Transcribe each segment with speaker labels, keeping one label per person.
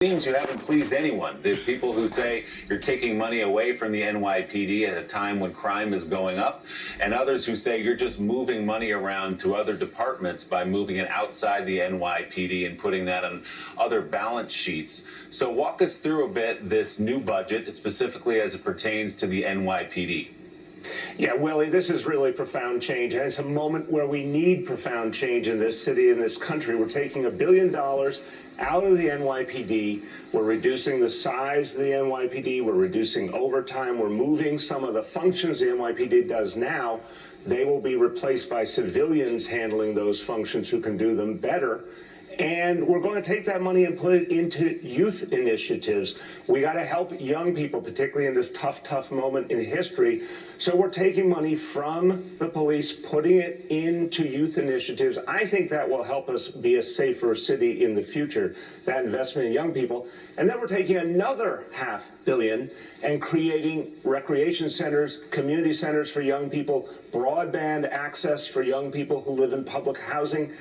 Speaker 1: Seems you haven't pleased anyone. The people who say you're taking money away from the NYPD at a time when crime is going up, and others who say you're just moving money around to other departments by moving it outside the NYPD and putting that on other balance sheets. So walk us through a bit this new budget, specifically as it pertains to the NYPD.
Speaker 2: Yeah, Willie, this is really profound change, and it's a moment where we need profound change in this city, in this country. We're taking $1 billion out of the NYPD. We're reducing the size of the NYPD. We're reducing overtime. We're moving some of the functions the NYPD does now. They will be replaced by civilians handling those functions who can do them better. And we're going to take that money and put it into youth initiatives. We got to help young people, particularly in this tough moment in history. So we're taking money from the police, putting it into youth initiatives. I think that will help us be a safer city in the future, that investment in young people. And then we're taking another $500 million and creating recreation centers, community centers for young people, broadband access for young people who live in public housing.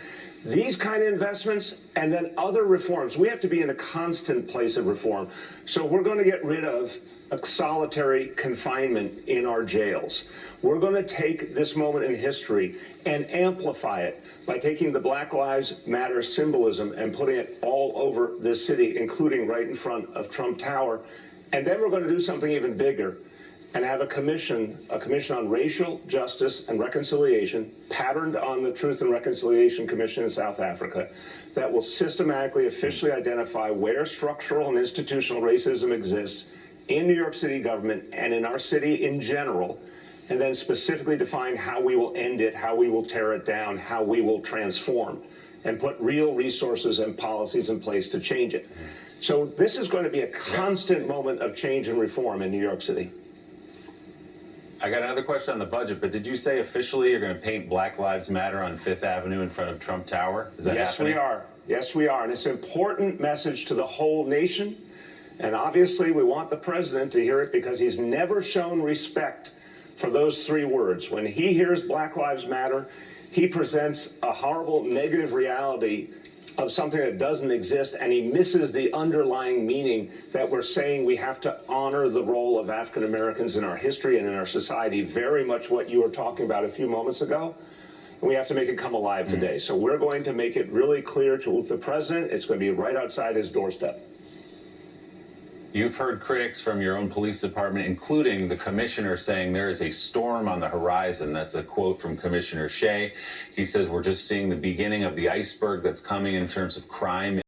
Speaker 2: These kind of investments and then other reforms. We have to be in a constant place of reform. So we're going to get rid of solitary confinement in our jails. We're going to take this moment in history and amplify it by taking the Black Lives Matter symbolism and putting it all over this city, including right in front of Trump Tower. And then we're going to do something even bigger and have a commission on racial justice and reconciliation, patterned on the Truth and Reconciliation Commission in South Africa, that will systematically, officially identify where structural and institutional racism exists in New York City government and in our city in general, and then specifically define how we will end it, how we will tear it down, how we will transform, and put real resources and policies in place to change it. So this is going to be a constant moment of change and reform in New York City.
Speaker 1: I got another question on the budget, but did you say officially you're going to paint Black Lives Matter on Fifth Avenue in front of Trump Tower? Is that happening?
Speaker 2: Yes, we are. Yes, we are. And it's an important message to the whole nation. And obviously, we want the president to hear it because he's never shown respect for those three words. When he hears Black Lives Matter, he presents a horrible negative reality of something that doesn't exist, and he misses the underlying meaning that we're saying we have to honor the role of African Americans in our history and in our society, very much what you were talking about a few moments ago. And we have to make it come alive today. So we're going to make it really clear to the president. It's going to be right outside his doorstep.
Speaker 1: You've heard critics from your own police department, including the commissioner, saying there is a storm on the horizon. That's a quote from Commissioner Shea. He says we're just seeing the beginning of the iceberg that's coming in terms of crime.